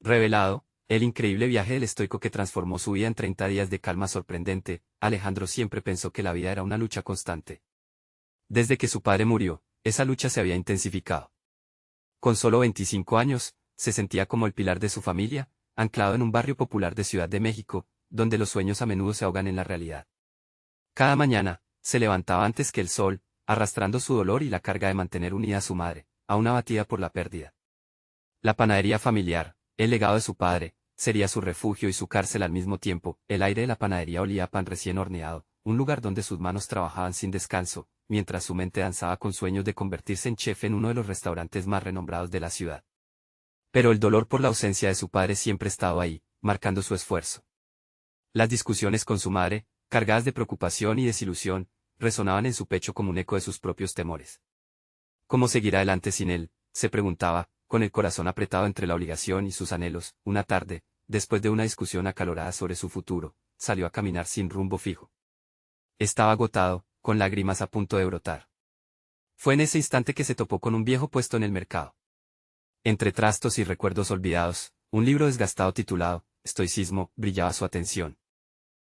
Revelado, el increíble viaje del estoico que transformó su vida en 30 días de calma sorprendente, Alejandro siempre pensó que la vida era una lucha constante. Desde que su padre murió, esa lucha se había intensificado. Con solo 25 años, se sentía como el pilar de su familia, anclado en un barrio popular de Ciudad de México, donde los sueños a menudo se ahogan en la realidad. Cada mañana, se levantaba antes que el sol, arrastrando su dolor y la carga de mantener unida a su madre, aún abatida por la pérdida. La panadería familiar, el legado de su padre, sería su refugio y su cárcel al mismo tiempo. El aire de la panadería olía a pan recién horneado, un lugar donde sus manos trabajaban sin descanso, mientras su mente danzaba con sueños de convertirse en chef en uno de los restaurantes más renombrados de la ciudad. Pero el dolor por la ausencia de su padre siempre estaba ahí, marcando su esfuerzo. Las discusiones con su madre, cargadas de preocupación y desilusión, resonaban en su pecho como un eco de sus propios temores. ¿Cómo seguir adelante sin él?, se preguntaba, con el corazón apretado entre la obligación y sus anhelos. Una tarde, después de una discusión acalorada sobre su futuro, salió a caminar sin rumbo fijo. Estaba agotado, con lágrimas a punto de brotar. Fue en ese instante que se topó con un viejo puesto en el mercado. Entre trastos y recuerdos olvidados, un libro desgastado titulado Estoicismo brillaba su atención.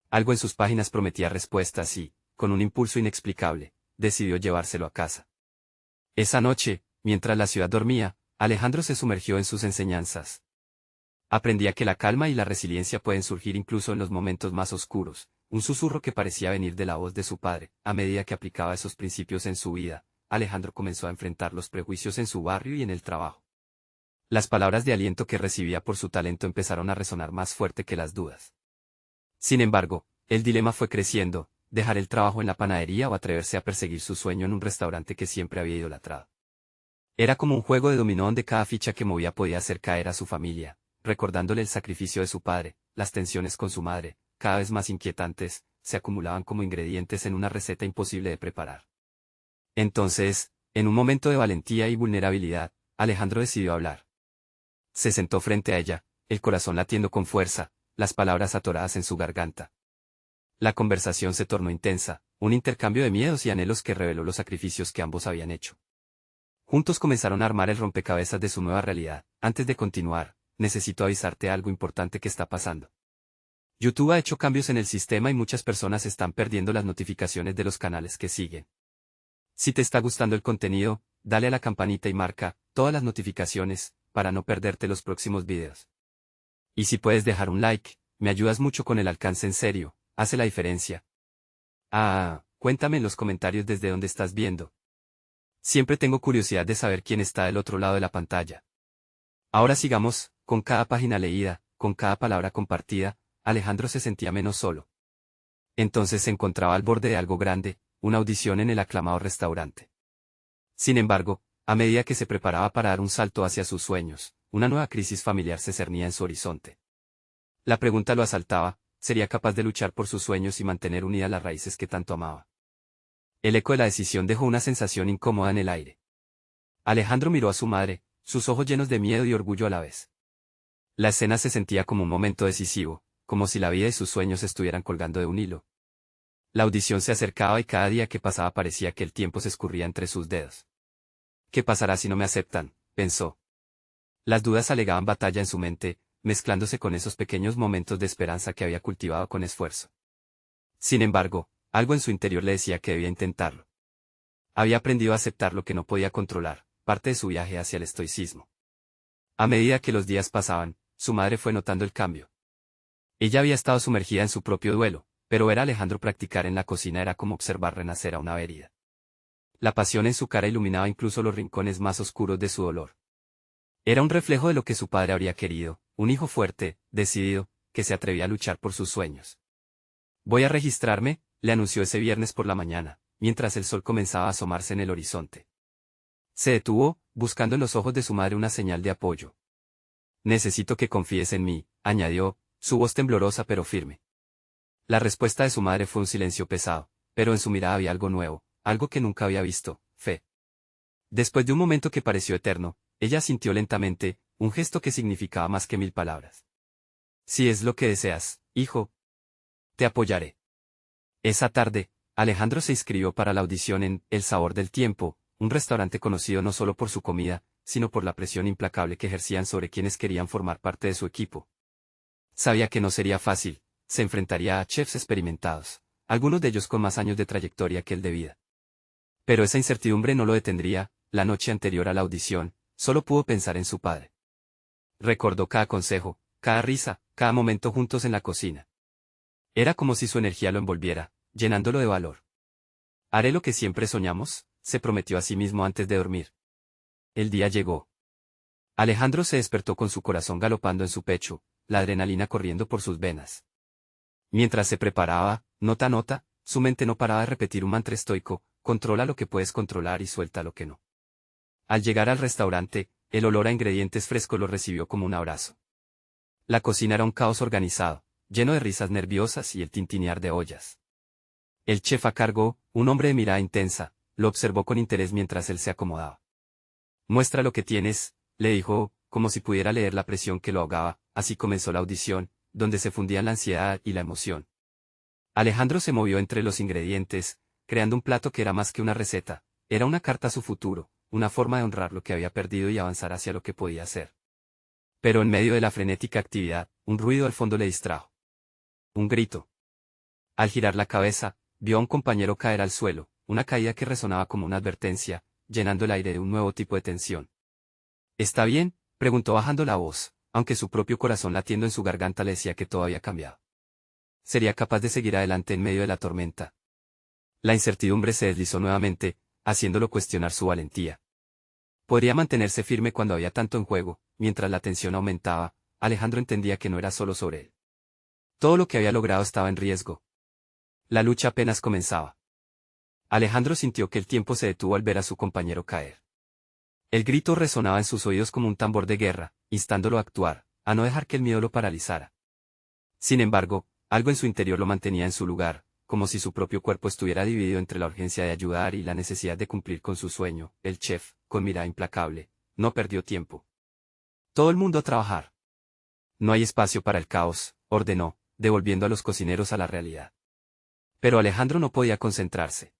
Algo en sus páginas prometía respuestas y, con un impulso inexplicable, decidió llevárselo a casa. Esa noche, mientras la ciudad dormía, Alejandro se sumergió en sus enseñanzas. Aprendía que la calma y la resiliencia pueden surgir incluso en los momentos más oscuros, un susurro que parecía venir de la voz de su padre. A medida que aplicaba esos principios en su vida, Alejandro comenzó a enfrentar los prejuicios en su barrio y en el trabajo. Las palabras de aliento que recibía por su talento empezaron a resonar más fuerte que las dudas. Sin embargo, el dilema fue creciendo: dejar el trabajo en la panadería o atreverse a perseguir su sueño en un restaurante que siempre había idolatrado. Era como un juego de dominó donde cada ficha que movía podía hacer caer a su familia, recordándole el sacrificio de su padre. Las tensiones con su madre, cada vez más inquietantes, se acumulaban como ingredientes en una receta imposible de preparar. Entonces, en un momento de valentía y vulnerabilidad, Alejandro decidió hablar. Se sentó frente a ella, el corazón latiendo con fuerza, las palabras atoradas en su garganta. La conversación se tornó intensa, un intercambio de miedos y anhelos que reveló los sacrificios que ambos habían hecho. Juntos comenzaron a armar el rompecabezas de su nueva realidad. Antes de continuar, necesito avisarte algo importante que está pasando. YouTube ha hecho cambios en el sistema y muchas personas están perdiendo las notificaciones de los canales que siguen. Si te está gustando el contenido, dale a la campanita y marca todas las notificaciones, para no perderte los próximos videos. Y si puedes dejar un like, me ayudas mucho con el alcance. En serio, hace la diferencia. Cuéntame en los comentarios desde dónde estás viendo. Siempre tengo curiosidad de saber quién está del otro lado de la pantalla. Ahora sigamos, con cada página leída, con cada palabra compartida, Alejandro se sentía menos solo. Entonces se encontraba al borde de algo grande, una audición en el aclamado restaurante. Sin embargo, a medida que se preparaba para dar un salto hacia sus sueños, una nueva crisis familiar se cernía en su horizonte. La pregunta lo asaltaba: ¿sería capaz de luchar por sus sueños y mantener unidas las raíces que tanto amaba? El eco de la decisión dejó una sensación incómoda en el aire. Alejandro miró a su madre, sus ojos llenos de miedo y orgullo a la vez. La escena se sentía como un momento decisivo, como si la vida y sus sueños estuvieran colgando de un hilo. La audición se acercaba y cada día que pasaba parecía que el tiempo se escurría entre sus dedos. ¿Qué pasará si no me aceptan?, pensó. Las dudas alegaban batalla en su mente, mezclándose con esos pequeños momentos de esperanza que había cultivado con esfuerzo. Sin embargo, algo en su interior le decía que debía intentarlo. Había aprendido a aceptar lo que no podía controlar, parte de su viaje hacia el estoicismo. A medida que los días pasaban, su madre fue notando el cambio. Ella había estado sumergida en su propio duelo, pero ver a Alejandro practicar en la cocina era como observar renacer a una herida. La pasión en su cara iluminaba incluso los rincones más oscuros de su dolor. Era un reflejo de lo que su padre habría querido: un hijo fuerte, decidido, que se atrevía a luchar por sus sueños. Voy a registrarme, le anunció ese viernes por la mañana, mientras el sol comenzaba a asomarse en el horizonte. Se detuvo, buscando en los ojos de su madre una señal de apoyo. Necesito que confíes en mí, añadió, su voz temblorosa pero firme. La respuesta de su madre fue un silencio pesado, pero en su mirada había algo nuevo, algo que nunca había visto: fe. Después de un momento que pareció eterno, ella asintió lentamente, un gesto que significaba más que 1000 palabras. Si es lo que deseas, hijo, te apoyaré. Esa tarde, Alejandro se inscribió para la audición en El Sabor del Tiempo, un restaurante conocido no solo por su comida, sino por la presión implacable que ejercían sobre quienes querían formar parte de su equipo. Sabía que no sería fácil, se enfrentaría a chefs experimentados, algunos de ellos con más años de trayectoria que él de vida. Pero esa incertidumbre no lo detendría. La noche anterior a la audición, solo pudo pensar en su padre. Recordó cada consejo, cada risa, cada momento juntos en la cocina. Era como si su energía lo envolviera, llenándolo de valor. Haré lo que siempre soñamos, se prometió a sí mismo antes de dormir. El día llegó. Alejandro se despertó con su corazón galopando en su pecho, la adrenalina corriendo por sus venas. Mientras se preparaba, nota a nota, su mente no paraba de repetir un mantra estoico: controla lo que puedes controlar y suelta lo que no. Al llegar al restaurante, el olor a ingredientes frescos lo recibió como un abrazo. La cocina era un caos organizado, lleno de risas nerviosas y el tintinear de ollas. El chef a cargo, un hombre de mirada intensa, lo observó con interés mientras él se acomodaba. Muestra lo que tienes, le dijo, como si pudiera leer la presión que lo ahogaba. Así comenzó la audición, donde se fundían la ansiedad y la emoción. Alejandro se movió entre los ingredientes, creando un plato que era más que una receta, era una carta a su futuro, una forma de honrar lo que había perdido y avanzar hacia lo que podía ser. Pero en medio de la frenética actividad, un ruido al fondo le distrajo. Un grito. Al girar la cabeza, vio a un compañero caer al suelo, una caída que resonaba como una advertencia, llenando el aire de un nuevo tipo de tensión. ¿Está bien?, preguntó bajando la voz, aunque su propio corazón latiendo en su garganta le decía que todo había cambiado. ¿Sería capaz de seguir adelante en medio de la tormenta? La incertidumbre se deslizó nuevamente, haciéndolo cuestionar su valentía. Podría mantenerse firme cuando había tanto en juego. Mientras la tensión aumentaba, Alejandro entendía que no era solo sobre él. Todo lo que había logrado estaba en riesgo. La lucha apenas comenzaba. Alejandro sintió que el tiempo se detuvo al ver a su compañero caer. El grito resonaba en sus oídos como un tambor de guerra, instándolo a actuar, a no dejar que el miedo lo paralizara. Sin embargo, algo en su interior lo mantenía en su lugar, como si su propio cuerpo estuviera dividido entre la urgencia de ayudar y la necesidad de cumplir con su sueño. El chef, con mirada implacable, no perdió tiempo. Todo el mundo a trabajar. No hay espacio para el caos, ordenó, devolviendo a los cocineros a la realidad. Pero Alejandro no podía concentrarse.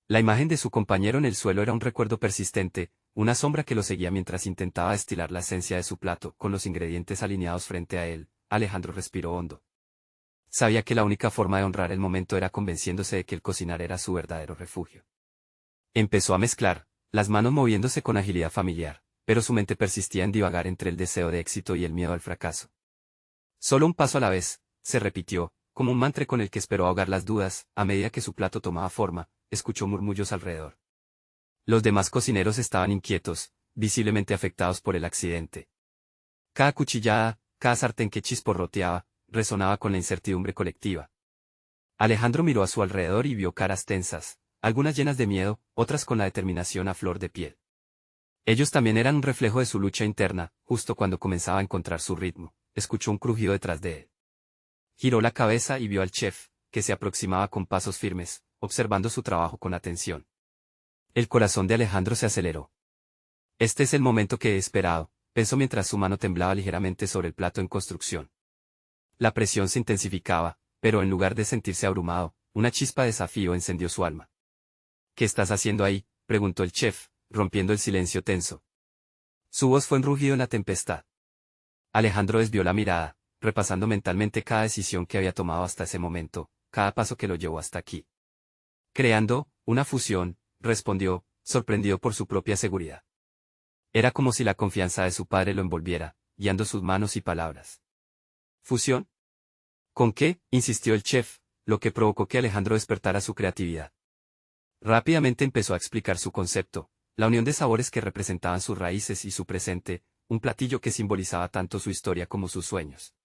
La imagen de su compañero en el suelo era un recuerdo persistente, una sombra que lo seguía mientras intentaba destilar la esencia de su plato. Con los ingredientes alineados frente a él, Alejandro respiró hondo. Sabía que la única forma de honrar el momento era convenciéndose de que el cocinar era su verdadero refugio. Empezó a mezclar, las manos moviéndose con agilidad familiar, pero su mente persistía en divagar entre el deseo de éxito y el miedo al fracaso. Solo un paso a la vez, se repitió, como un mantra con el que esperó ahogar las dudas. A medida que su plato tomaba forma, escuchó murmullos alrededor. Los demás cocineros estaban inquietos, visiblemente afectados por el accidente. Cada cuchillada, cada sartén que chisporroteaba, resonaba con la incertidumbre colectiva. Alejandro miró a su alrededor y vio caras tensas, algunas llenas de miedo, otras con la determinación a flor de piel. Ellos también eran un reflejo de su lucha interna. Justo cuando comenzaba a encontrar su ritmo, escuchó un crujido detrás de él. Giró la cabeza y vio al chef, que se aproximaba con pasos firmes, observando su trabajo con atención. El corazón de Alejandro se aceleró. Este es el momento que he esperado, pensó mientras su mano temblaba ligeramente sobre el plato en construcción. La presión se intensificaba, pero en lugar de sentirse abrumado, una chispa de desafío encendió su alma. ¿Qué estás haciendo ahí?, preguntó el chef, rompiendo el silencio tenso. Su voz fue un rugido en la tempestad. Alejandro desvió la mirada, repasando mentalmente cada decisión que había tomado hasta ese momento, cada paso que lo llevó hasta aquí. Creando una fusión, respondió, sorprendido por su propia seguridad. Era como si la confianza de su padre lo envolviera, guiando sus manos y palabras. ¿Fusión? ¿Con qué?, insistió el chef, lo que provocó que Alejandro despertara su creatividad. Rápidamente empezó a explicar su concepto, la unión de sabores que representaban sus raíces y su presente, un platillo que simbolizaba tanto su historia como sus sueños.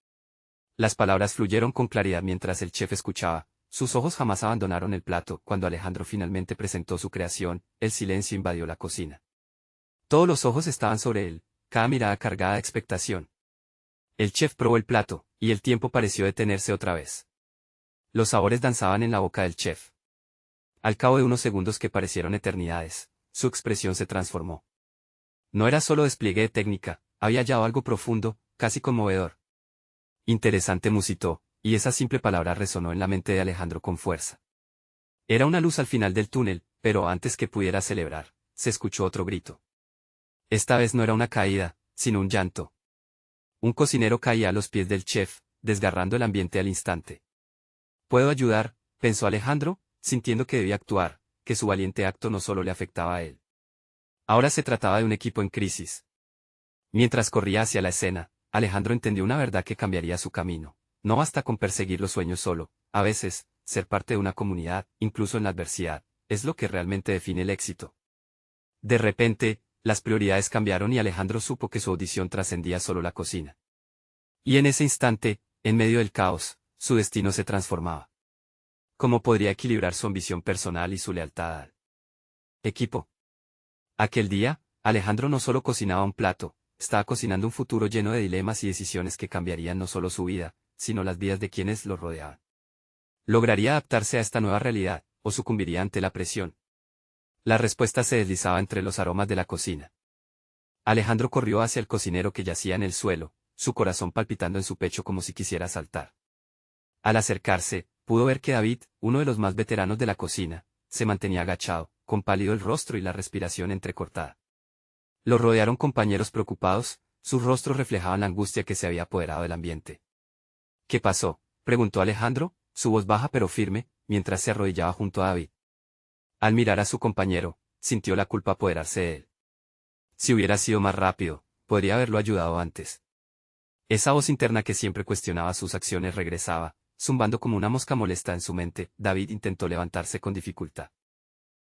Las palabras fluyeron con claridad mientras el chef escuchaba, sus ojos jamás abandonaron el plato. Cuando Alejandro finalmente presentó su creación, el silencio invadió la cocina. Todos los ojos estaban sobre él, cada mirada cargada de expectación. El chef probó el plato, y el tiempo pareció detenerse otra vez. Los sabores danzaban en la boca del chef. Al cabo de unos segundos que parecieron eternidades, su expresión se transformó. No era solo despliegue de técnica, había hallado algo profundo, casi conmovedor. Interesante, musitó, y esa simple palabra resonó en la mente de Alejandro con fuerza. Era una luz al final del túnel, pero antes que pudiera celebrar, se escuchó otro grito. Esta vez no era una caída, sino un llanto. Un cocinero caía a los pies del chef, desgarrando el ambiente al instante. «¿Puedo ayudar?», pensó Alejandro, sintiendo que debía actuar, que su valiente acto no solo le afectaba a él. Ahora se trataba de un equipo en crisis. Mientras corría hacia la escena, Alejandro entendió una verdad que cambiaría su camino. No basta con perseguir los sueños solo, a veces, ser parte de una comunidad, incluso en la adversidad, es lo que realmente define el éxito. De repente, las prioridades cambiaron y Alejandro supo que su audición trascendía solo la cocina. Y en ese instante, en medio del caos, su destino se transformaba. ¿Cómo podría equilibrar su ambición personal y su lealtad al equipo? Aquel día, Alejandro no solo cocinaba un plato, estaba cocinando un futuro lleno de dilemas y decisiones que cambiarían no solo su vida, sino las vidas de quienes lo rodeaban. ¿Lograría adaptarse a esta nueva realidad, o sucumbiría ante la presión? La respuesta se deslizaba entre los aromas de la cocina. Alejandro corrió hacia el cocinero que yacía en el suelo, su corazón palpitando en su pecho como si quisiera saltar. Al acercarse, pudo ver que David, uno de los más veteranos de la cocina, se mantenía agachado, con pálido el rostro y la respiración entrecortada. Lo rodearon compañeros preocupados, sus rostros reflejaban la angustia que se había apoderado del ambiente. «¿Qué pasó?», preguntó Alejandro, su voz baja pero firme, mientras se arrodillaba junto a David. Al mirar a su compañero, sintió la culpa apoderarse de él. Si hubiera sido más rápido, podría haberlo ayudado antes. Esa voz interna que siempre cuestionaba sus acciones regresaba, zumbando como una mosca molesta en su mente. David intentó levantarse con dificultad.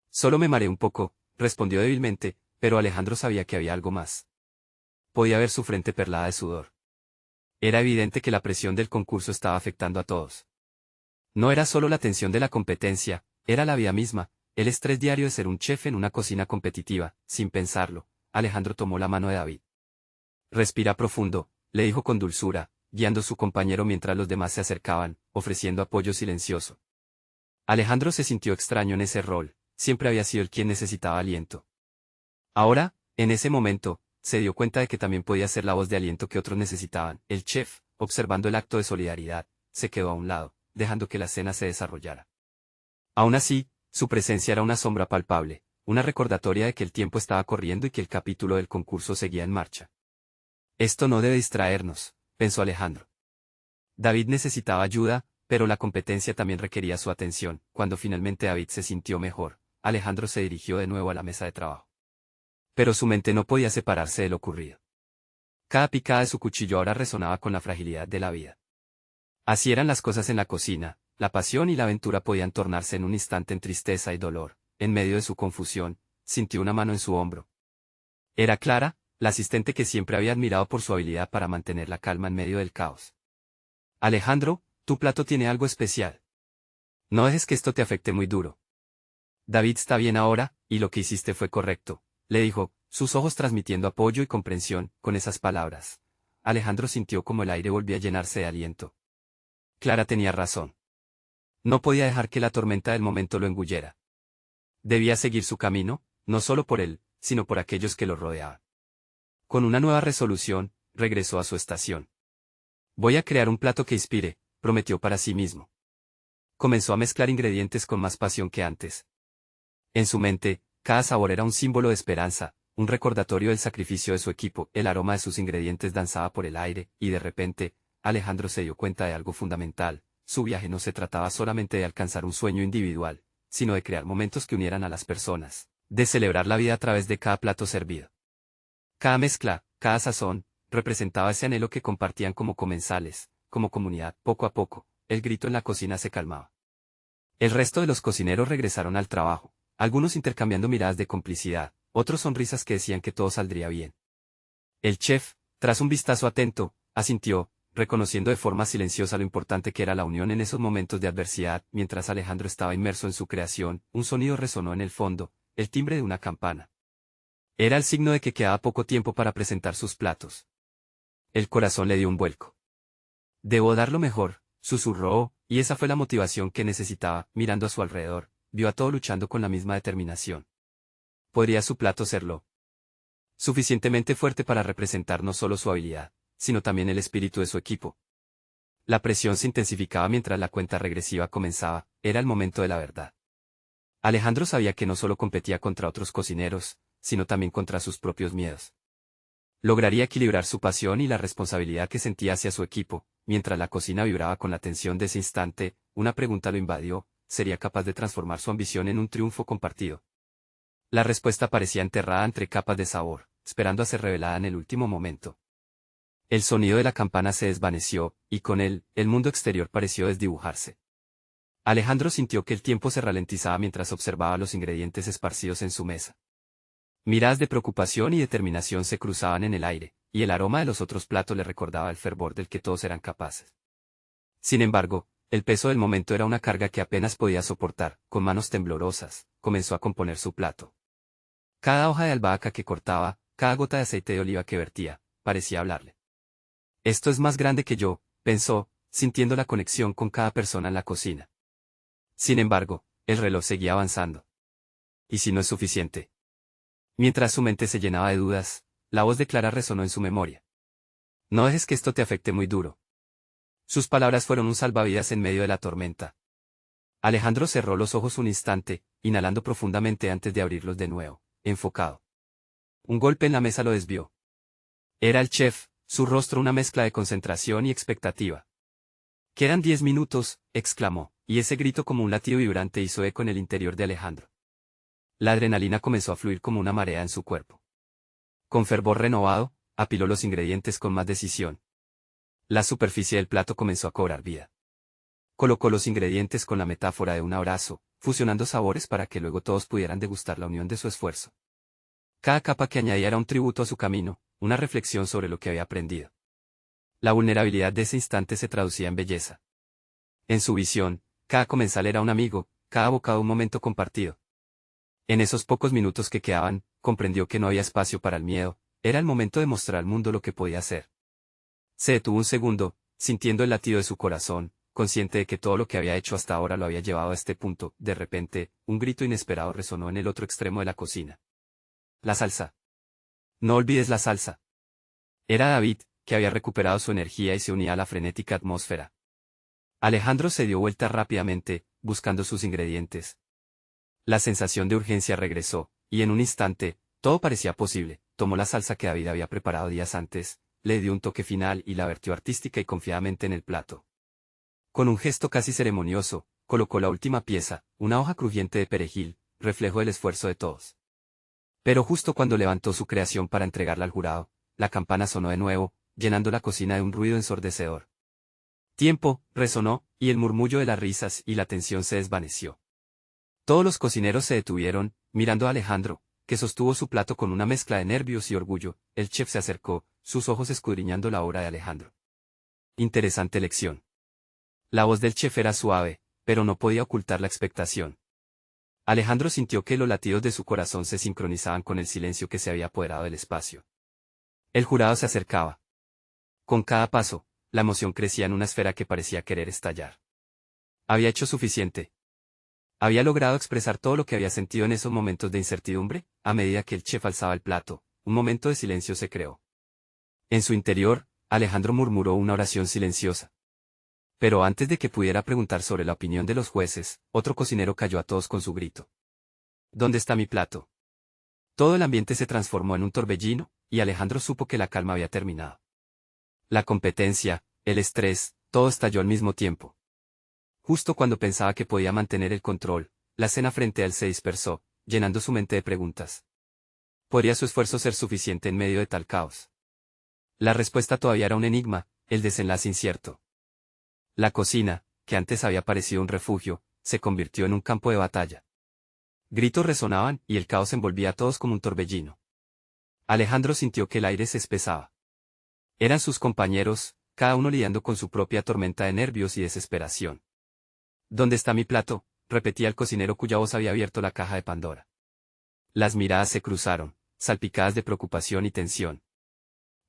«Solo me mareé un poco», respondió débilmente, pero Alejandro sabía que había algo más. Podía ver su frente perlada de sudor. Era evidente que la presión del concurso estaba afectando a todos. No era solo la tensión de la competencia, era la vida misma, el estrés diario de ser un chef en una cocina competitiva. Sin pensarlo, Alejandro tomó la mano de David. «Respira profundo», le dijo con dulzura, guiando a su compañero mientras los demás se acercaban, ofreciendo apoyo silencioso. Alejandro se sintió extraño en ese rol, siempre había sido el quien necesitaba aliento. Ahora, en ese momento, se dio cuenta de que también podía ser la voz de aliento que otros necesitaban. El chef, observando el acto de solidaridad, se quedó a un lado, dejando que la escena se desarrollara. Aún así, su presencia era una sombra palpable, una recordatoria de que el tiempo estaba corriendo y que el capítulo del concurso seguía en marcha. «Esto no debe distraernos», pensó Alejandro. David necesitaba ayuda, pero la competencia también requería su atención. Cuando finalmente David se sintió mejor, Alejandro se dirigió de nuevo a la mesa de trabajo. Pero su mente no podía separarse de lo ocurrido. Cada picada de su cuchillo ahora resonaba con la fragilidad de la vida. Así eran las cosas en la cocina, la pasión y la aventura podían tornarse en un instante en tristeza y dolor. En medio de su confusión, sintió una mano en su hombro. Era Clara, la asistente que siempre había admirado por su habilidad para mantener la calma en medio del caos. «Alejandro, tu plato tiene algo especial. No dejes que esto te afecte muy duro. David está bien ahora, y lo que hiciste fue correcto», le dijo, sus ojos transmitiendo apoyo y comprensión. Con esas palabras, Alejandro sintió como el aire volvía a llenarse de aliento. Clara tenía razón. No podía dejar que la tormenta del momento lo engullera. Debía seguir su camino, no solo por él, sino por aquellos que lo rodeaban. Con una nueva resolución, regresó a su estación. «Voy a crear un plato que inspire», prometió para sí mismo. Comenzó a mezclar ingredientes con más pasión que antes. En su mente, cada sabor era un símbolo de esperanza, un recordatorio del sacrificio de su equipo. El aroma de sus ingredientes danzaba por el aire, y de repente, Alejandro se dio cuenta de algo fundamental. Su viaje no se trataba solamente de alcanzar un sueño individual, sino de crear momentos que unieran a las personas, de celebrar la vida a través de cada plato servido. Cada mezcla, cada sazón, representaba ese anhelo que compartían como comensales, como comunidad. Poco a poco, el grito en la cocina se calmaba. El resto de los cocineros regresaron al trabajo, algunos intercambiando miradas de complicidad, otros sonrisas que decían que todo saldría bien. El chef, tras un vistazo atento, asintió, reconociendo de forma silenciosa lo importante que era la unión en esos momentos de adversidad. Mientras Alejandro estaba inmerso en su creación, un sonido resonó en el fondo, el timbre de una campana. Era el signo de que quedaba poco tiempo para presentar sus platos. El corazón le dio un vuelco. «Debo dar lo mejor», susurró, y esa fue la motivación que necesitaba. Mirando a su alrededor, vio a todos luchando con la misma determinación. ¿Podría su plato serlo suficientemente fuerte para representar no solo su habilidad, sino también el espíritu de su equipo? La presión se intensificaba mientras la cuenta regresiva comenzaba. Era el momento de la verdad. Alejandro sabía que no solo competía contra otros cocineros, sino también contra sus propios miedos. Lograría equilibrar su pasión y la responsabilidad que sentía hacia su equipo. Mientras la cocina vibraba con la tensión de ese instante, una pregunta lo invadió: ¿sería capaz de transformar su ambición en un triunfo compartido? La respuesta parecía enterrada entre capas de sabor, esperando a ser revelada en el último momento. El sonido de la campana se desvaneció, y con él, el mundo exterior pareció desdibujarse. Alejandro sintió que el tiempo se ralentizaba mientras observaba los ingredientes esparcidos en su mesa. Miradas de preocupación y determinación se cruzaban en el aire, y el aroma de los otros platos le recordaba el fervor del que todos eran capaces. Sin embargo, el peso del momento era una carga que apenas podía soportar. Con manos temblorosas, comenzó a componer su plato. Cada hoja de albahaca que cortaba, cada gota de aceite de oliva que vertía, parecía hablarle. Esto es más grande que yo, pensó, sintiendo la conexión con cada persona en la cocina. Sin embargo, el reloj seguía avanzando. ¿Y si no es suficiente? Mientras su mente se llenaba de dudas, la voz de Clara resonó en su memoria. No dejes que esto te afecte muy duro. Sus palabras fueron un salvavidas en medio de la tormenta. Alejandro cerró los ojos un instante, inhalando profundamente antes de abrirlos de nuevo, enfocado. Un golpe en la mesa lo desvió. Era el chef, su rostro una mezcla de concentración y expectativa. «Quedan 10 minutos», exclamó, y ese grito como un latido vibrante hizo eco en el interior de Alejandro. La adrenalina comenzó a fluir como una marea en su cuerpo. Con fervor renovado, apiló los ingredientes con más decisión. La superficie del plato comenzó a cobrar vida. Colocó los ingredientes con la metáfora de un abrazo, fusionando sabores para que luego todos pudieran degustar la unión de su esfuerzo. Cada capa que añadía era un tributo a su camino, una reflexión sobre lo que había aprendido. La vulnerabilidad de ese instante se traducía en belleza. En su visión, cada comensal era un amigo, cada bocado un momento compartido. En esos pocos minutos que quedaban, comprendió que no había espacio para el miedo, era el momento de mostrar al mundo lo que podía hacer. Se detuvo un segundo, sintiendo el latido de su corazón, consciente de que todo lo que había hecho hasta ahora lo había llevado a este punto. De repente, un grito inesperado resonó en el otro extremo de la cocina. La salsa. No olvides la salsa. Era David, que había recuperado su energía y se unía a la frenética atmósfera. Alejandro se dio vuelta rápidamente, buscando sus ingredientes. La sensación de urgencia regresó, y en un instante, todo parecía posible. Tomó la salsa que David había preparado días antes, le dio un toque final y la vertió artística y confiadamente en el plato. Con un gesto casi ceremonioso, colocó la última pieza, una hoja crujiente de perejil, reflejo del esfuerzo de todos. Pero justo cuando levantó su creación para entregarla al jurado, la campana sonó de nuevo, llenando la cocina de un ruido ensordecedor. «Tiempo», resonó, y el murmullo de las risas y la tensión se desvaneció. Todos los cocineros se detuvieron, mirando a Alejandro, que sostuvo su plato con una mezcla de nervios y orgullo. El chef se acercó, sus ojos escudriñando la obra de Alejandro. Interesante lección. La voz del chef era suave, pero no podía ocultar la expectación. Alejandro sintió que los latidos de su corazón se sincronizaban con el silencio que se había apoderado del espacio. El jurado se acercaba. Con cada paso, la emoción crecía en una esfera que parecía querer estallar. ¿Había hecho suficiente? ¿Había logrado expresar todo lo que había sentido en esos momentos de incertidumbre? A medida que el chef alzaba el plato, un momento de silencio se creó. En su interior, Alejandro murmuró una oración silenciosa. Pero antes de que pudiera preguntar sobre la opinión de los jueces, otro cocinero cayó a todos con su grito. «¿Dónde está mi plato?». Todo el ambiente se transformó en un torbellino, y Alejandro supo que la calma había terminado. La competencia, el estrés, todo estalló al mismo tiempo. Justo cuando pensaba que podía mantener el control, la escena frente a él se dispersó, llenando su mente de preguntas. ¿Podría su esfuerzo ser suficiente en medio de tal caos? La respuesta todavía era un enigma, el desenlace incierto. La cocina, que antes había parecido un refugio, se convirtió en un campo de batalla. Gritos resonaban y el caos envolvía a todos como un torbellino. Alejandro sintió que el aire se espesaba. Eran sus compañeros, cada uno lidiando con su propia tormenta de nervios y desesperación. «¿Dónde está mi plato?», repetía el cocinero cuya voz había abierto la caja de Pandora. Las miradas se cruzaron, salpicadas de preocupación y tensión.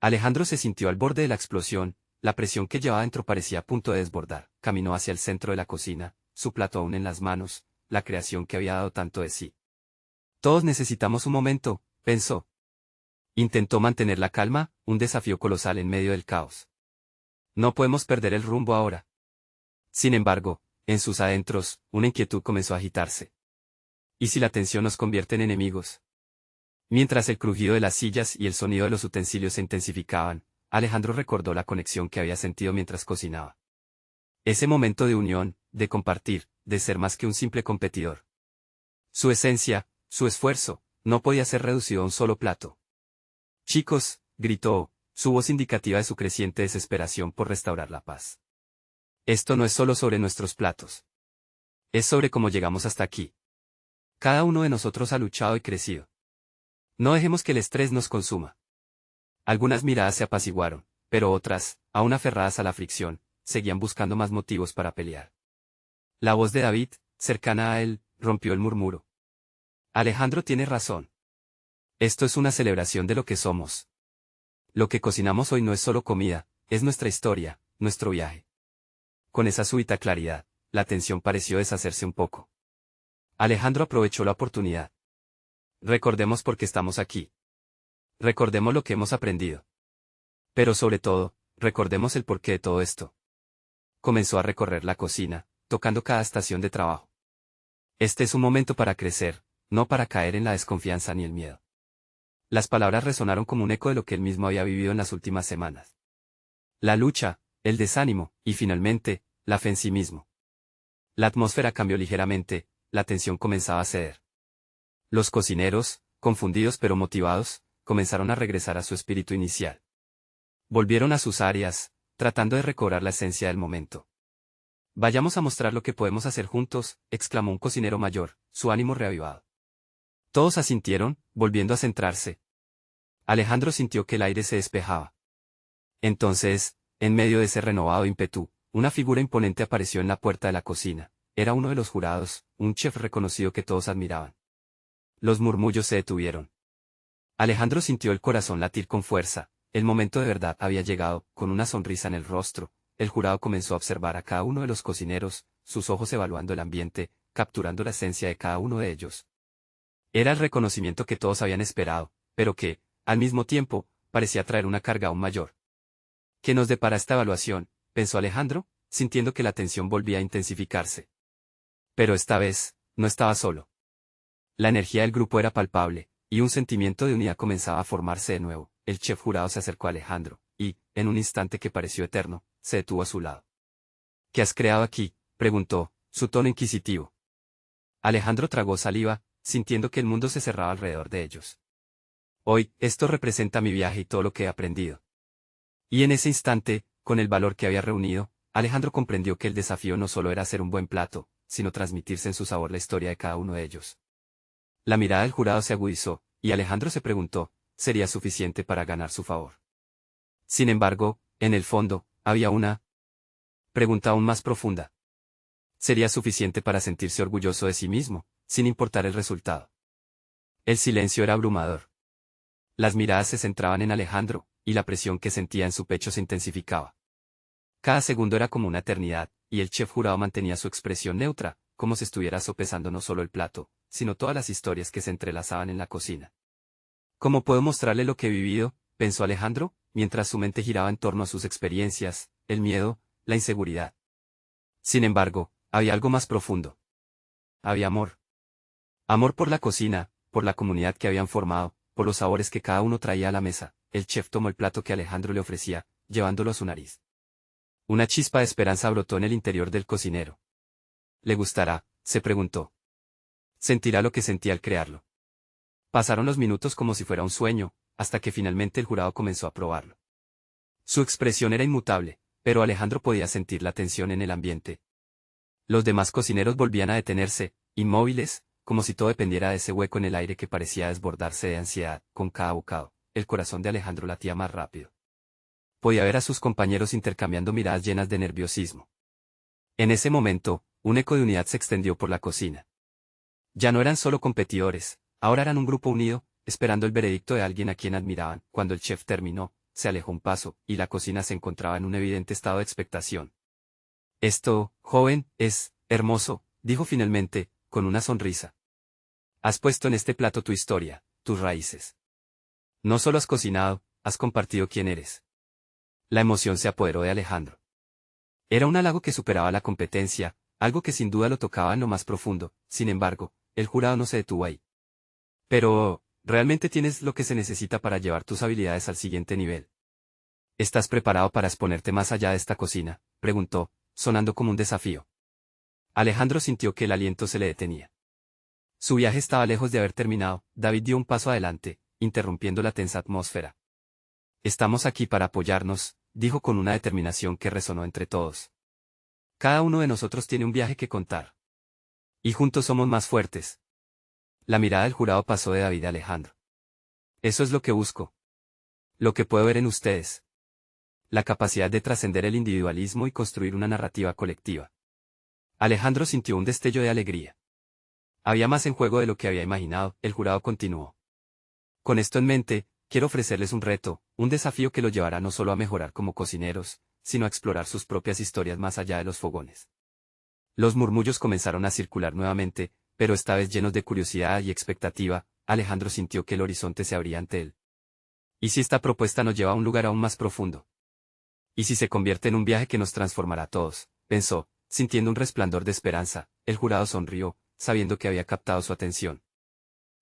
Alejandro se sintió al borde de la explosión, la presión que llevaba dentro parecía a punto de desbordar. Caminó hacia el centro de la cocina, su plato aún en las manos, la creación que había dado tanto de sí. «Todos necesitamos un momento», pensó. Intentó mantener la calma, un desafío colosal en medio del caos. «No podemos perder el rumbo ahora». Sin embargo, en sus adentros, una inquietud comenzó a agitarse. ¿Y si la tensión nos convierte en enemigos? Mientras el crujido de las sillas y el sonido de los utensilios se intensificaban, Alejandro recordó la conexión que había sentido mientras cocinaba. Ese momento de unión, de compartir, de ser más que un simple competidor. Su esencia, su esfuerzo, no podía ser reducido a un solo plato. Chicos, gritó, su voz indicativa de su creciente desesperación por restaurar la paz. Esto no es solo sobre nuestros platos. Es sobre cómo llegamos hasta aquí. Cada uno de nosotros ha luchado y crecido. No dejemos que el estrés nos consuma. Algunas miradas se apaciguaron, pero otras, aún aferradas a la fricción, seguían buscando más motivos para pelear. La voz de David, cercana a él, rompió el murmuro. Alejandro tiene razón. Esto es una celebración de lo que somos. Lo que cocinamos hoy no es solo comida, es nuestra historia, nuestro viaje. Con esa súbita claridad, la tensión pareció deshacerse un poco. Alejandro aprovechó la oportunidad. Recordemos por qué estamos aquí. Recordemos lo que hemos aprendido. Pero sobre todo, recordemos el porqué de todo esto. Comenzó a recorrer la cocina, tocando cada estación de trabajo. Este es un momento para crecer, no para caer en la desconfianza ni el miedo. Las palabras resonaron como un eco de lo que él mismo había vivido en las últimas semanas. La lucha, el desánimo, y finalmente, la fe en sí mismo. La atmósfera cambió ligeramente, la tensión comenzaba a ceder. Los cocineros, confundidos pero motivados, comenzaron a regresar a su espíritu inicial. Volvieron a sus áreas, tratando de recobrar la esencia del momento. Vayamos a mostrar lo que podemos hacer juntos, exclamó un cocinero mayor, su ánimo reavivado. Todos asintieron, volviendo a centrarse. Alejandro sintió que el aire se despejaba. Entonces, en medio de ese renovado ímpetu, una figura imponente apareció en la puerta de la cocina. Era uno de los jurados, un chef reconocido que todos admiraban. Los murmullos se detuvieron. Alejandro sintió el corazón latir con fuerza. El momento de verdad había llegado. Con una sonrisa en el rostro, el jurado comenzó a observar a cada uno de los cocineros, sus ojos evaluando el ambiente, capturando la esencia de cada uno de ellos. Era el reconocimiento que todos habían esperado, pero que, al mismo tiempo, parecía traer una carga aún mayor. ¿Qué nos depara esta evaluación?, pensó Alejandro, sintiendo que la tensión volvía a intensificarse. Pero esta vez, no estaba solo. La energía del grupo era palpable, y un sentimiento de unidad comenzaba a formarse de nuevo. El chef jurado se acercó a Alejandro, y, en un instante que pareció eterno, se detuvo a su lado. ¿Qué has creado aquí?, preguntó, su tono inquisitivo. Alejandro tragó saliva, sintiendo que el mundo se cerraba alrededor de ellos. Hoy, esto representa mi viaje y todo lo que he aprendido. Y en ese instante, con el valor que había reunido, Alejandro comprendió que el desafío no solo era hacer un buen plato, sino transmitirse en su sabor la historia de cada uno de ellos. La mirada del jurado se agudizó, y Alejandro se preguntó, ¿sería suficiente para ganar su favor? Sin embargo, en el fondo, había una pregunta aún más profunda. ¿Sería suficiente para sentirse orgulloso de sí mismo, sin importar el resultado? El silencio era abrumador. Las miradas se centraban en Alejandro, y la presión que sentía en su pecho se intensificaba. Cada segundo era como una eternidad, y el chef jurado mantenía su expresión neutra, como si estuviera sopesando no solo el plato, sino todas las historias que se entrelazaban en la cocina. ¿Cómo puedo mostrarle lo que he vivido?, pensó Alejandro, mientras su mente giraba en torno a sus experiencias, el miedo, la inseguridad. Sin embargo, había algo más profundo. Había amor. Amor por la cocina, por la comunidad que habían formado, por los sabores que cada uno traía a la mesa. El chef tomó el plato que Alejandro le ofrecía, llevándolo a su nariz. Una chispa de esperanza brotó en el interior del cocinero. ¿Le gustará?, se preguntó. ¿Sentirá lo que sentía al crearlo? Pasaron los minutos como si fuera un sueño, hasta que finalmente el jurado comenzó a probarlo. Su expresión era inmutable, pero Alejandro podía sentir la tensión en el ambiente. Los demás cocineros volvían a detenerse, inmóviles, como si todo dependiera de ese hueco en el aire que parecía desbordarse de ansiedad. Con cada bocado, el corazón de Alejandro latía más rápido. Podía ver a sus compañeros intercambiando miradas llenas de nerviosismo. En ese momento, un eco de unidad se extendió por la cocina. Ya no eran solo competidores, ahora eran un grupo unido, esperando el veredicto de alguien a quien admiraban. Cuando el chef terminó, se alejó un paso, y la cocina se encontraba en un evidente estado de expectación. Esto, joven, es hermoso, dijo finalmente, con una sonrisa. Has puesto en este plato tu historia, tus raíces. No solo has cocinado, has compartido quién eres. La emoción se apoderó de Alejandro. Era un halago que superaba la competencia, algo que sin duda lo tocaba en lo más profundo. Sin embargo, el jurado no se detuvo ahí. Pero, realmente tienes lo que se necesita para llevar tus habilidades al siguiente nivel. ¿Estás preparado para exponerte más allá de esta cocina?, preguntó, sonando como un desafío. Alejandro sintió que el aliento se le detenía. Su viaje estaba lejos de haber terminado. David dio un paso adelante, interrumpiendo la tensa atmósfera. Estamos aquí para apoyarnos, dijo con una determinación que resonó entre todos. Cada uno de nosotros tiene un viaje que contar. Y juntos somos más fuertes. La mirada del jurado pasó de David a Alejandro. Eso es lo que busco. Lo que puedo ver en ustedes. La capacidad de trascender el individualismo y construir una narrativa colectiva. Alejandro sintió un destello de alegría. Había más en juego de lo que había imaginado. El jurado continuó. Con esto en mente, quiero ofrecerles un reto, un desafío que los llevará no solo a mejorar como cocineros, sino a explorar sus propias historias más allá de los fogones. Los murmullos comenzaron a circular nuevamente, pero esta vez llenos de curiosidad y expectativa. Alejandro sintió que el horizonte se abría ante él. ¿Y si esta propuesta nos lleva a un lugar aún más profundo? ¿Y si se convierte en un viaje que nos transformará a todos?, pensó, sintiendo un resplandor de esperanza. El jurado sonrió, sabiendo que había captado su atención.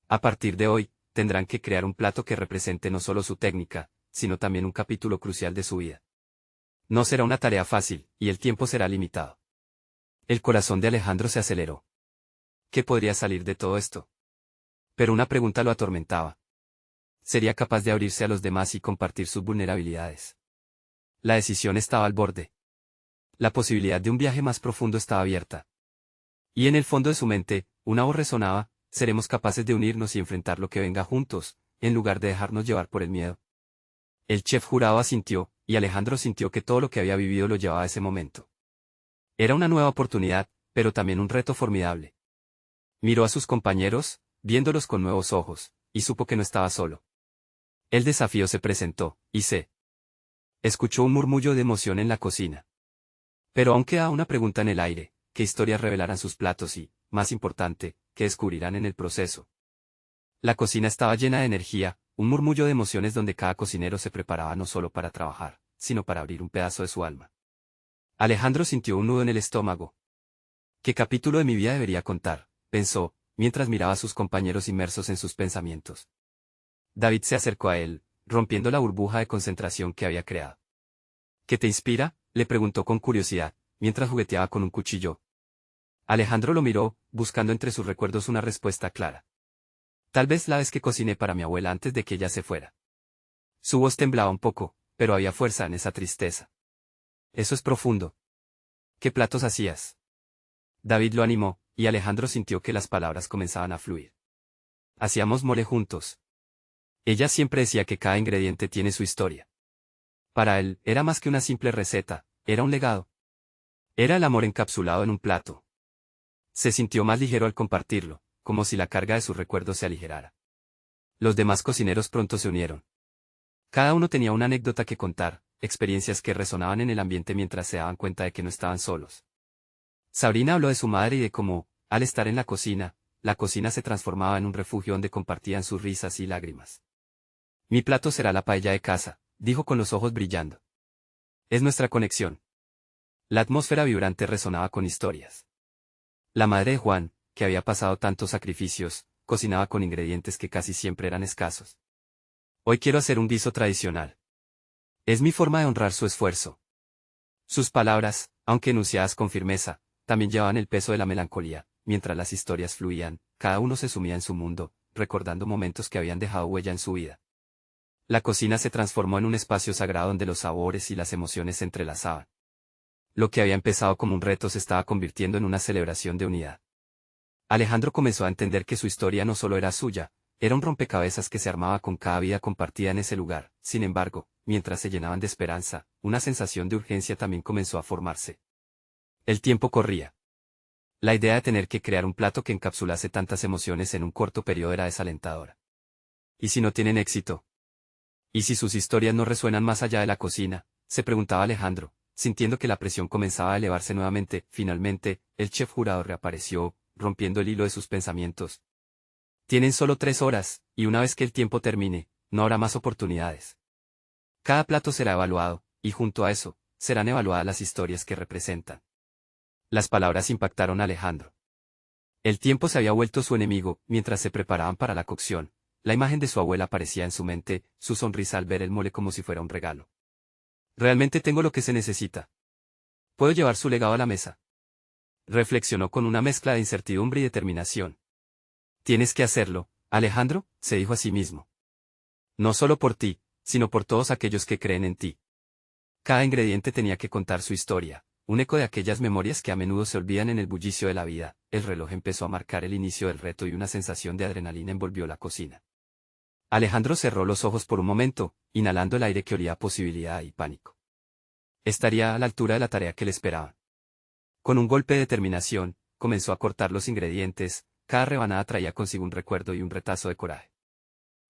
A partir de hoy, tendrán que crear un plato que represente no solo su técnica, sino también un capítulo crucial de su vida. No será una tarea fácil, y el tiempo será limitado. El corazón de Alejandro se aceleró. ¿Qué podría salir de todo esto? Pero una pregunta lo atormentaba. ¿Sería capaz de abrirse a los demás y compartir sus vulnerabilidades? La decisión estaba al borde. La posibilidad de un viaje más profundo estaba abierta. Y en el fondo de su mente, una voz resonaba: seremos capaces de unirnos y enfrentar lo que venga juntos, en lugar de dejarnos llevar por el miedo. El chef jurado asintió, y Alejandro sintió que todo lo que había vivido lo llevaba a ese momento. Era una nueva oportunidad, pero también un reto formidable. Miró a sus compañeros, viéndolos con nuevos ojos, y supo que no estaba solo. El desafío se presentó, y se escuchó un murmullo de emoción en la cocina. Pero aún quedaba una pregunta en el aire: ¿qué historias revelarán sus platos y, más importante, qué descubrirán en el proceso? La cocina estaba llena de energía, un murmullo de emociones donde cada cocinero se preparaba no solo para trabajar, sino para abrir un pedazo de su alma. Alejandro sintió un nudo en el estómago. ¿Qué capítulo de mi vida debería contar?, pensó, mientras miraba a sus compañeros inmersos en sus pensamientos. David se acercó a él, rompiendo la burbuja de concentración que había creado. ¿Qué te inspira?, le preguntó con curiosidad, mientras jugueteaba con un cuchillo. Alejandro lo miró, buscando entre sus recuerdos una respuesta clara. Tal vez la vez que cociné para mi abuela antes de que ella se fuera. Su voz temblaba un poco, pero había fuerza en esa tristeza. Eso es profundo. ¿Qué platos hacías? David lo animó, y Alejandro sintió que las palabras comenzaban a fluir. Hacíamos mole juntos. Ella siempre decía que cada ingrediente tiene su historia. Para él, era más que una simple receta, era un legado. Era el amor encapsulado en un plato. Se sintió más ligero al compartirlo, como si la carga de sus recuerdos se aligerara. Los demás cocineros pronto se unieron. Cada uno tenía una anécdota que contar, experiencias que resonaban en el ambiente mientras se daban cuenta de que no estaban solos. Sabrina habló de su madre y de cómo, al estar en la cocina se transformaba en un refugio donde compartían sus risas y lágrimas. Mi plato será la paella de casa, dijo con los ojos brillando. Es nuestra conexión. La atmósfera vibrante resonaba con historias. La madre de Juan, que había pasado tantos sacrificios, cocinaba con ingredientes que casi siempre eran escasos. Hoy quiero hacer un guiso tradicional. Es mi forma de honrar su esfuerzo. Sus palabras, aunque enunciadas con firmeza, también llevaban el peso de la melancolía. Mientras las historias fluían, cada uno se sumía en su mundo, recordando momentos que habían dejado huella en su vida. La cocina se transformó en un espacio sagrado donde los sabores y las emociones se entrelazaban. Lo que había empezado como un reto se estaba convirtiendo en una celebración de unidad. Alejandro comenzó a entender que su historia no solo era suya, era un rompecabezas que se armaba con cada vida compartida en ese lugar. Sin embargo, mientras se llenaban de esperanza, una sensación de urgencia también comenzó a formarse. El tiempo corría. La idea de tener que crear un plato que encapsulase tantas emociones en un corto periodo era desalentadora. ¿Y si no tienen éxito? ¿Y si sus historias no resuenan más allá de la cocina?, se preguntaba Alejandro, sintiendo que la presión comenzaba a elevarse nuevamente. Finalmente, el chef jurado reapareció, rompiendo el hilo de sus pensamientos. Tienen solo 3 horas, y una vez que el tiempo termine, no habrá más oportunidades. Cada plato será evaluado, y junto a eso, serán evaluadas las historias que representan. Las palabras impactaron a Alejandro. El tiempo se había vuelto su enemigo. Mientras se preparaban para la cocción, la imagen de su abuela aparecía en su mente, su sonrisa al ver el mole como si fuera un regalo. Realmente tengo lo que se necesita. Puedo llevar su legado a la mesa. Reflexionó con una mezcla de incertidumbre y determinación. Tienes que hacerlo, Alejandro, se dijo a sí mismo. No solo por ti, sino por todos aquellos que creen en ti. Cada ingrediente tenía que contar su historia, un eco de aquellas memorias que a menudo se olvidan en el bullicio de la vida. El reloj empezó a marcar el inicio del reto y una sensación de adrenalina envolvió la cocina. Alejandro cerró los ojos por un momento, inhalando el aire que olía a posibilidad y pánico. Estaría a la altura de la tarea que le esperaba. Con un golpe de determinación, comenzó a cortar los ingredientes, cada rebanada traía consigo un recuerdo y un retazo de coraje.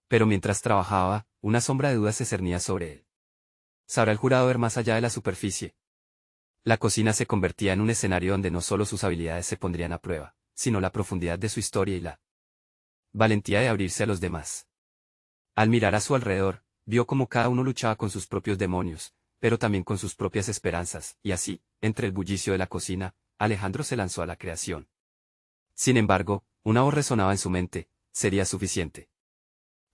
Pero mientras trabajaba, una sombra de duda se cernía sobre él. ¿Sabrá el jurado ver más allá de la superficie? La cocina se convertía en un escenario donde no solo sus habilidades se pondrían a prueba, sino la profundidad de su historia y la valentía de abrirse a los demás. Al mirar a su alrededor, vio cómo cada uno luchaba con sus propios demonios, pero también con sus propias esperanzas, y así, entre el bullicio de la cocina, Alejandro se lanzó a la creación. Sin embargo, una voz resonaba en su mente: ¿sería suficiente?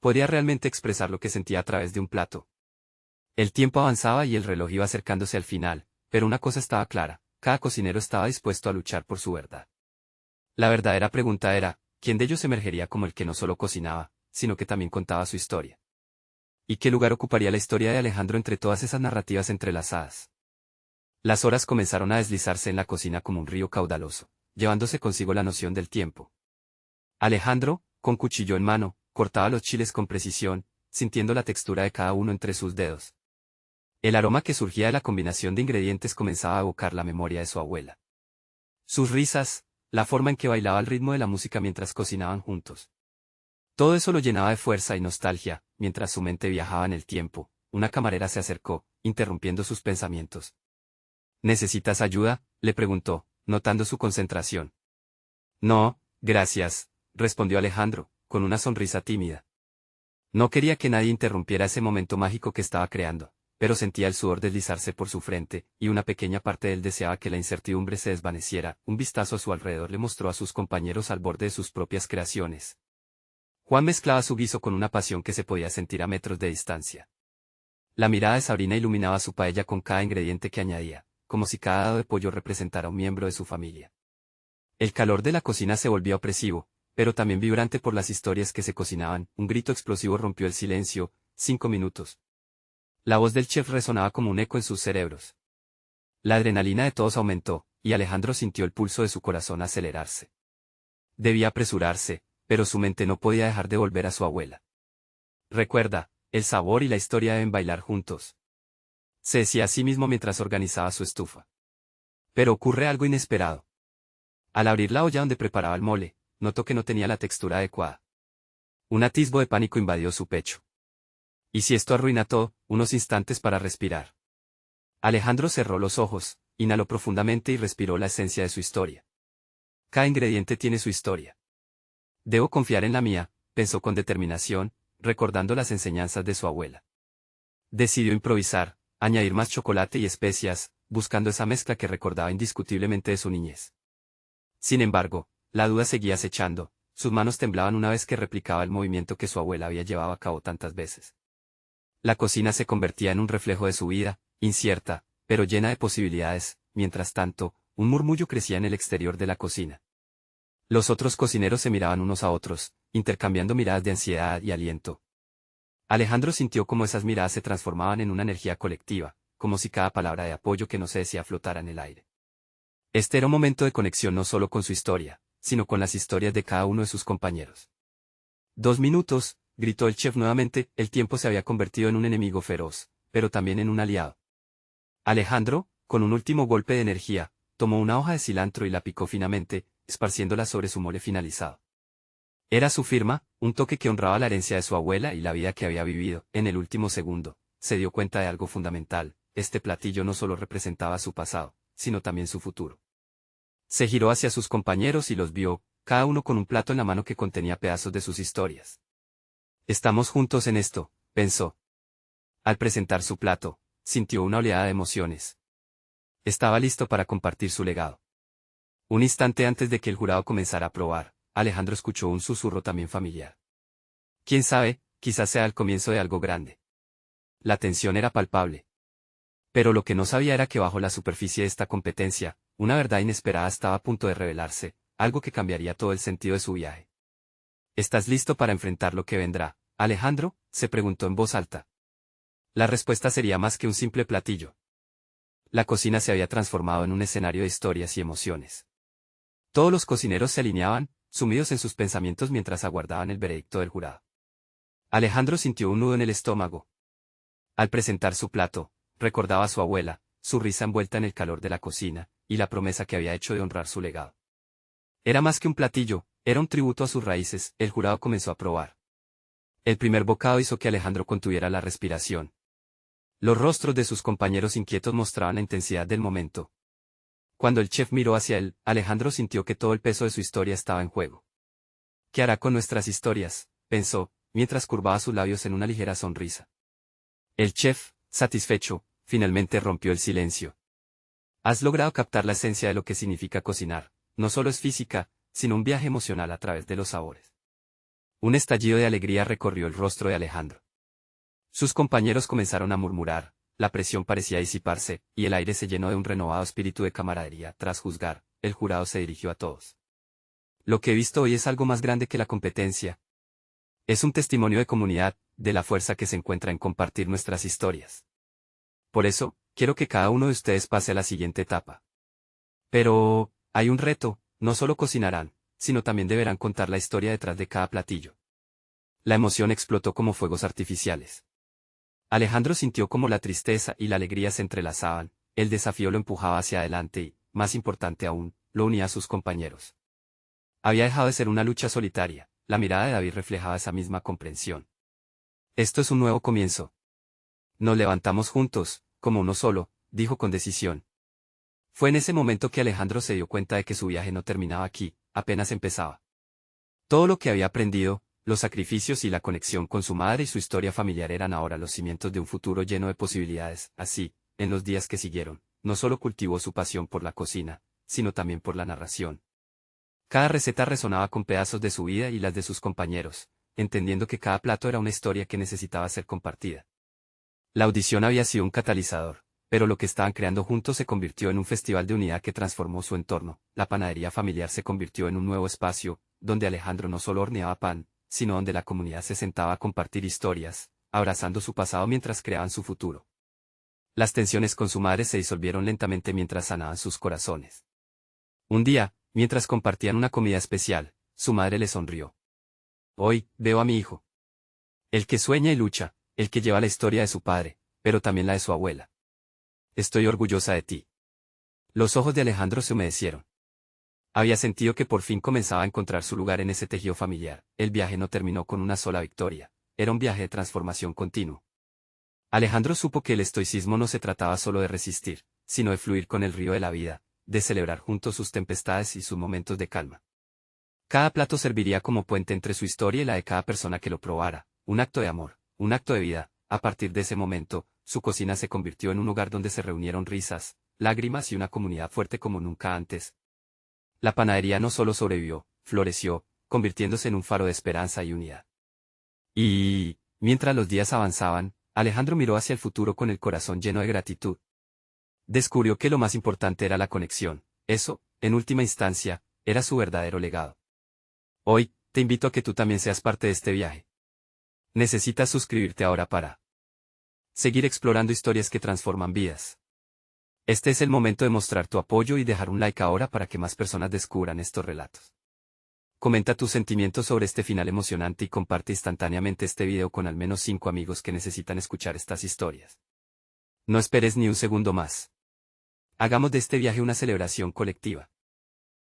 ¿Podría realmente expresar lo que sentía a través de un plato? El tiempo avanzaba y el reloj iba acercándose al final, pero una cosa estaba clara: cada cocinero estaba dispuesto a luchar por su verdad. La verdadera pregunta era, ¿quién de ellos emergería como el que no solo cocinaba, sino que también contaba su historia? ¿Y qué lugar ocuparía la historia de Alejandro entre todas esas narrativas entrelazadas? Las horas comenzaron a deslizarse en la cocina como un río caudaloso, llevándose consigo la noción del tiempo. Alejandro, con cuchillo en mano, cortaba los chiles con precisión, sintiendo la textura de cada uno entre sus dedos. El aroma que surgía de la combinación de ingredientes comenzaba a evocar la memoria de su abuela. Sus risas, la forma en que bailaba al ritmo de la música mientras cocinaban juntos. Todo eso lo llenaba de fuerza y nostalgia. Mientras su mente viajaba en el tiempo, una camarera se acercó, interrumpiendo sus pensamientos. ¿Necesitas ayuda?, le preguntó, notando su concentración. No, gracias, respondió Alejandro, con una sonrisa tímida. No quería que nadie interrumpiera ese momento mágico que estaba creando, pero sentía el sudor deslizarse por su frente, y una pequeña parte de él deseaba que la incertidumbre se desvaneciera. Un vistazo a su alrededor le mostró a sus compañeros al borde de sus propias creaciones. Juan mezclaba su guiso con una pasión que se podía sentir a metros de distancia. La mirada de Sabrina iluminaba su paella con cada ingrediente que añadía, como si cada dado de pollo representara un miembro de su familia. El calor de la cocina se volvía opresivo, pero también vibrante por las historias que se cocinaban. Un grito explosivo rompió el silencio: 5 minutos. La voz del chef resonaba como un eco en sus cerebros. La adrenalina de todos aumentó, y Alejandro sintió el pulso de su corazón acelerarse. Debía apresurarse, pero su mente no podía dejar de volver a su abuela. Recuerda, el sabor y la historia deben bailar juntos. Se decía a sí mismo mientras organizaba su estufa. Pero ocurre algo inesperado. Al abrir la olla donde preparaba el mole, notó que no tenía la textura adecuada. Un atisbo de pánico invadió su pecho. ¿Y si esto arruina todo? Unos instantes para respirar. Alejandro cerró los ojos, inhaló profundamente y respiró la esencia de su historia. Cada ingrediente tiene su historia. Debo confiar en la mía, pensó con determinación, recordando las enseñanzas de su abuela. Decidió improvisar, añadir más chocolate y especias, buscando esa mezcla que recordaba indiscutiblemente de su niñez. Sin embargo, la duda seguía acechando, sus manos temblaban una vez que replicaba el movimiento que su abuela había llevado a cabo tantas veces. La cocina se convertía en un reflejo de su vida, incierta, pero llena de posibilidades. Mientras tanto, un murmullo crecía en el exterior de la cocina. Los otros cocineros se miraban unos a otros, intercambiando miradas de ansiedad y aliento. Alejandro sintió cómo esas miradas se transformaban en una energía colectiva, como si cada palabra de apoyo que no se decía flotara en el aire. Este era un momento de conexión no solo con su historia, sino con las historias de cada uno de sus compañeros. 2 minutos, gritó el chef nuevamente. El tiempo se había convertido en un enemigo feroz, pero también en un aliado. Alejandro, con un último golpe de energía, tomó una hoja de cilantro y la picó finamente, esparciéndola sobre su mole finalizado. Era su firma, un toque que honraba la herencia de su abuela y la vida que había vivido. En el último segundo, se dio cuenta de algo fundamental: este platillo no solo representaba su pasado, sino también su futuro. Se giró hacia sus compañeros y los vio, cada uno con un plato en la mano que contenía pedazos de sus historias. Estamos juntos en esto, pensó. Al presentar su plato, sintió una oleada de emociones. Estaba listo para compartir su legado. Un instante antes de que el jurado comenzara a probar, Alejandro escuchó un susurro también familiar. Quién sabe, quizás sea el comienzo de algo grande. La tensión era palpable. Pero lo que no sabía era que bajo la superficie de esta competencia, una verdad inesperada estaba a punto de revelarse, algo que cambiaría todo el sentido de su viaje. ¿Estás listo para enfrentar lo que vendrá, Alejandro?, se preguntó en voz alta. La respuesta sería más que un simple platillo. La cocina se había transformado en un escenario de historias y emociones. Todos los cocineros se alineaban, sumidos en sus pensamientos mientras aguardaban el veredicto del jurado. Alejandro sintió un nudo en el estómago. Al presentar su plato, recordaba a su abuela, su risa envuelta en el calor de la cocina, y la promesa que había hecho de honrar su legado. Era más que un platillo, era un tributo a sus raíces. El jurado comenzó a probar. El primer bocado hizo que Alejandro contuviera la respiración. Los rostros de sus compañeros inquietos mostraban la intensidad del momento. Cuando el chef miró hacia él, Alejandro sintió que todo el peso de su historia estaba en juego. ¿Qué hará con nuestras historias?, pensó, mientras curvaba sus labios en una ligera sonrisa. El chef, satisfecho, finalmente rompió el silencio. Has logrado captar la esencia de lo que significa cocinar. No solo es física, sino un viaje emocional a través de los sabores. Un estallido de alegría recorrió el rostro de Alejandro. Sus compañeros comenzaron a murmurar, la presión parecía disiparse, y el aire se llenó de un renovado espíritu de camaradería. Tras juzgar, el jurado se dirigió a todos. Lo que he visto hoy es algo más grande que la competencia. Es un testimonio de comunidad, de la fuerza que se encuentra en compartir nuestras historias. Por eso, quiero que cada uno de ustedes pase a la siguiente etapa. Pero, hay un reto, no solo cocinarán, sino también deberán contar la historia detrás de cada platillo. La emoción explotó como fuegos artificiales. Alejandro sintió como la tristeza y la alegría se entrelazaban, el desafío lo empujaba hacia adelante y, más importante aún, lo unía a sus compañeros. Había dejado de ser una lucha solitaria, la mirada de David reflejaba esa misma comprensión. Esto es un nuevo comienzo. Nos levantamos juntos, como uno solo, dijo con decisión. Fue en ese momento que Alejandro se dio cuenta de que su viaje no terminaba aquí, apenas empezaba. Todo lo que había aprendido, los sacrificios y la conexión con su madre y su historia familiar eran ahora los cimientos de un futuro lleno de posibilidades. Así, en los días que siguieron, no solo cultivó su pasión por la cocina, sino también por la narración. Cada receta resonaba con pedazos de su vida y las de sus compañeros, entendiendo que cada plato era una historia que necesitaba ser compartida. La audición había sido un catalizador, pero lo que estaban creando juntos se convirtió en un festival de unidad que transformó su entorno. La panadería familiar se convirtió en un nuevo espacio, donde Alejandro no solo horneaba pan, sino donde la comunidad se sentaba a compartir historias, abrazando su pasado mientras creaban su futuro. Las tensiones con su madre se disolvieron lentamente mientras sanaban sus corazones. Un día, mientras compartían una comida especial, su madre le sonrió. Hoy, veo a mi hijo. El que sueña y lucha, el que lleva la historia de su padre, pero también la de su abuela. Estoy orgullosa de ti. Los ojos de Alejandro se humedecieron. Había sentido que por fin comenzaba a encontrar su lugar en ese tejido familiar. El viaje no terminó con una sola victoria, era un viaje de transformación continuo. Alejandro supo que el estoicismo no se trataba solo de resistir, sino de fluir con el río de la vida, de celebrar juntos sus tempestades y sus momentos de calma. Cada plato serviría como puente entre su historia y la de cada persona que lo probara, un acto de amor, un acto de vida. A partir de ese momento, su cocina se convirtió en un lugar donde se reunieron risas, lágrimas y una comunidad fuerte como nunca antes. La panadería no solo sobrevivió, floreció, convirtiéndose en un faro de esperanza y unidad. Y, mientras los días avanzaban, Alejandro miró hacia el futuro con el corazón lleno de gratitud. Descubrió que lo más importante era la conexión, eso, en última instancia, era su verdadero legado. Hoy, te invito a que tú también seas parte de este viaje. Necesitas suscribirte ahora para seguir explorando historias que transforman vidas. Este es el momento de mostrar tu apoyo y dejar un like ahora para que más personas descubran estos relatos. Comenta tus sentimientos sobre este final emocionante y comparte instantáneamente este video con al menos 5 amigos que necesitan escuchar estas historias. No esperes ni un segundo más. Hagamos de este viaje una celebración colectiva.